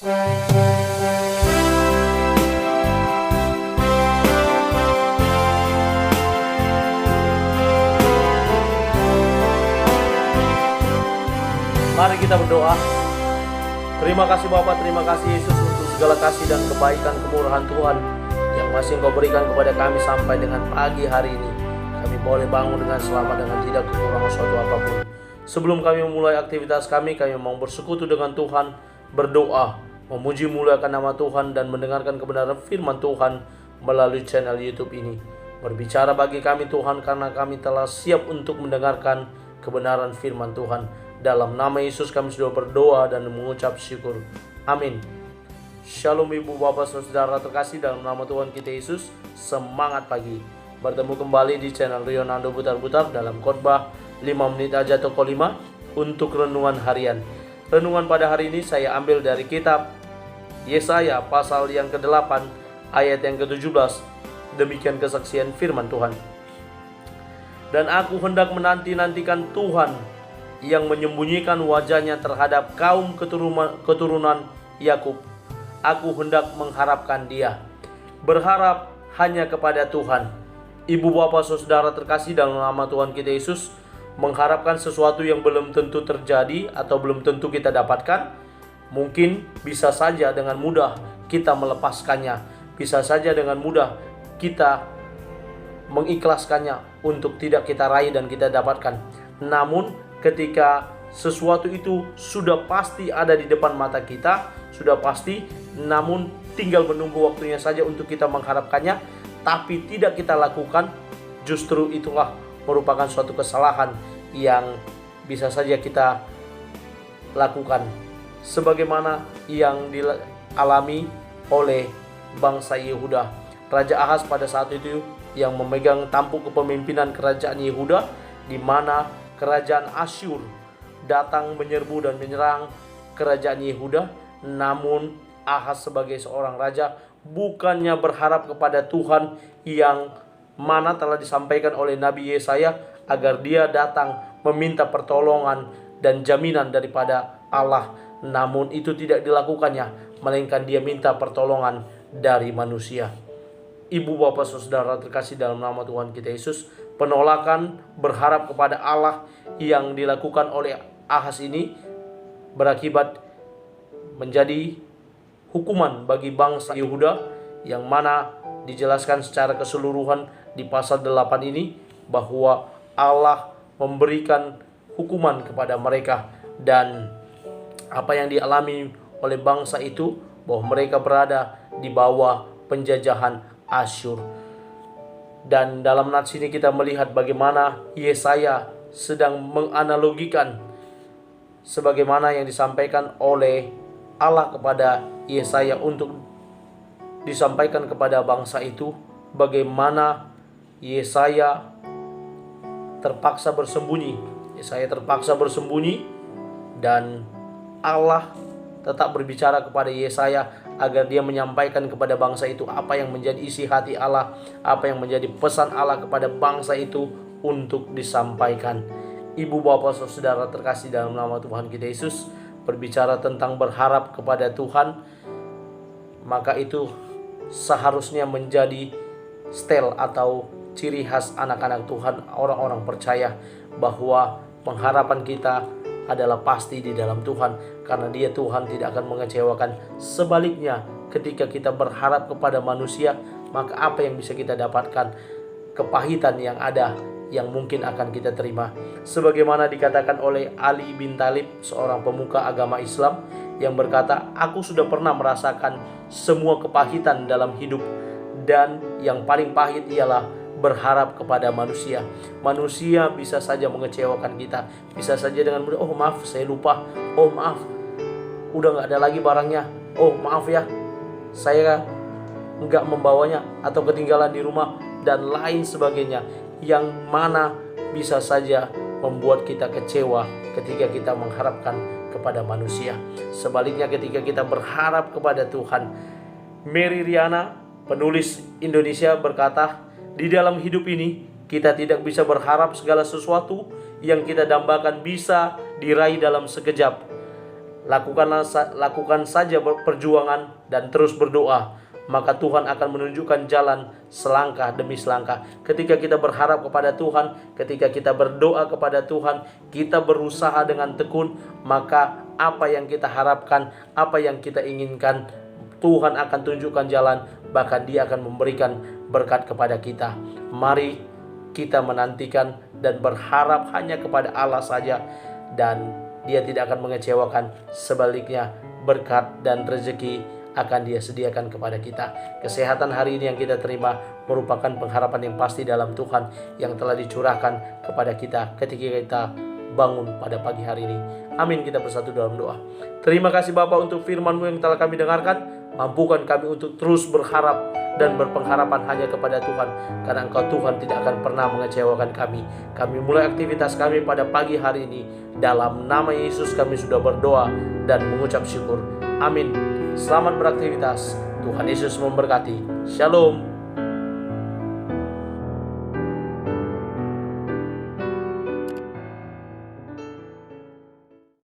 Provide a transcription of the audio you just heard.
Mari kita berdoa. Terima kasih Bapa, terima kasih Yesus untuk segala kasih dan kebaikan kemurahan Tuhan yang masih Engkau berikan kepada kami sampai dengan pagi hari ini. Kami boleh bangun dengan selamat, dengan tidak kekurangan suatu apapun. Sebelum kami memulai aktivitas kami mau bersekutu dengan Tuhan, berdoa, memuji muliakan nama Tuhan dan mendengarkan kebenaran firman Tuhan melalui channel YouTube ini. Berbicara bagi kami Tuhan, karena kami telah siap untuk mendengarkan kebenaran firman Tuhan. Dalam nama Yesus kami sudah berdoa dan mengucap syukur. Amin. Shalom ibu bapak saudara terkasih, dalam nama Tuhan kita Yesus. Semangat pagi. Bertemu kembali di channel Rionando Butar-Butar dalam khotbah 5 menit aja toko 5 untuk renungan harian. Renungan pada hari ini saya ambil dari kitab Yesaya pasal yang ke-8 ayat yang ke-17. Demikian kesaksian firman Tuhan. Dan aku hendak menanti-nantikan Tuhan yang menyembunyikan wajahnya terhadap kaum keturunan Yakub. Aku hendak mengharapkan Dia. Berharap hanya kepada Tuhan. Ibu bapak saudara terkasih, dalam nama Tuhan kita Yesus, mengharapkan sesuatu yang belum tentu terjadi atau belum tentu kita dapatkan, mungkin bisa saja dengan mudah kita melepaskannya. Bisa saja dengan mudah kita mengikhlaskannya untuk tidak kita raih dan kita dapatkan. Namun ketika sesuatu itu sudah pasti ada di depan mata kita, sudah pasti, namun tinggal menunggu waktunya saja untuk kita mengharapkannya, tapi tidak kita lakukan, justru itulah merupakan suatu kesalahan yang bisa saja kita lakukan. Sebagaimana yang dialami oleh bangsa Yehuda. Raja Ahaz pada saat itu yang memegang tampuk kepemimpinan kerajaan Yehuda, di mana kerajaan Asyur datang menyerbu dan menyerang kerajaan Yehuda. Namun Ahaz sebagai seorang raja bukannya berharap kepada Tuhan yang mana telah disampaikan oleh Nabi Yesaya agar dia datang meminta pertolongan dan jaminan daripada Allah. Namun itu tidak dilakukannya, melainkan dia minta pertolongan dari manusia. Ibu bapak saudara terkasih, dalam nama Tuhan kita Yesus, penolakan berharap kepada Allah yang dilakukan oleh Ahaz ini berakibat menjadi hukuman bagi bangsa Yehuda, yang mana dijelaskan secara keseluruhan di pasal 8 ini bahwa Allah memberikan hukuman kepada mereka, dan apa yang dialami oleh bangsa itu bahwa mereka berada di bawah penjajahan Asyur. Dan dalam nats ini kita melihat bagaimana Yesaya sedang menganalogikan sebagaimana yang disampaikan oleh Allah kepada Yesaya untuk disampaikan kepada bangsa itu, bagaimana Yesaya terpaksa bersembunyi. Yesaya terpaksa bersembunyi dan Allah tetap berbicara kepada Yesaya agar dia menyampaikan kepada bangsa itu apa yang menjadi isi hati Allah, apa yang menjadi pesan Allah kepada bangsa itu untuk disampaikan. Ibu bapak saudara terkasih, dalam nama Tuhan kita Yesus, berbicara tentang berharap kepada Tuhan, maka itu seharusnya menjadi stel atau ciri khas anak-anak Tuhan, orang-orang percaya, bahwa pengharapan kita adalah pasti di dalam Tuhan, karena Dia Tuhan tidak akan mengecewakan. Sebaliknya, ketika kita berharap kepada manusia, maka apa yang bisa kita dapatkan? Kepahitan yang ada, yang mungkin akan kita terima. Sebagaimana dikatakan oleh Ali bin Thalib, seorang pemuka agama Islam, yang berkata, aku sudah pernah merasakan semua kepahitan dalam hidup, dan yang paling pahit ialah berharap kepada manusia. Manusia bisa saja mengecewakan kita, bisa saja dengan mudah, oh maaf saya lupa, oh maaf udah gak ada lagi barangnya, oh maaf ya saya nggak membawanya atau ketinggalan di rumah, dan lain sebagainya, yang mana bisa saja membuat kita kecewa ketika kita mengharapkan kepada manusia. Sebaliknya, ketika kita berharap kepada Tuhan. Mary Riana, penulis Indonesia, berkata, di dalam hidup ini kita tidak bisa berharap segala sesuatu yang kita dambakan bisa diraih dalam sekejap. Lakukan saja perjuangan dan terus berdoa, maka Tuhan akan menunjukkan jalan selangkah demi selangkah. Ketika kita berharap kepada Tuhan, ketika kita berdoa kepada Tuhan, kita berusaha dengan tekun, maka apa yang kita harapkan, apa yang kita inginkan, Tuhan akan tunjukkan jalan, bahkan Dia akan memberikan berkat kepada kita. Mari kita menantikan dan berharap hanya kepada Allah saja, dan Dia tidak akan mengecewakan. Sebaliknya, berkat dan rezeki akan Dia sediakan kepada kita. Kesehatan hari ini yang kita terima merupakan pengharapan yang pasti dalam Tuhan yang telah dicurahkan kepada kita ketika kita bangun pada pagi hari ini. Amin. Kita bersatu dalam doa. Terima kasih Bapa untuk firman-Mu yang telah kami dengarkan. Mampukan kami untuk terus berharap dan berpengharapan hanya kepada Tuhan, karena Engkau Tuhan tidak akan pernah mengecewakan kami. Kami mulai aktivitas kami pada pagi hari ini. Dalam nama Yesus kami sudah berdoa dan mengucap syukur. Amin. Selamat beraktivitas. Tuhan Yesus memberkati. Shalom.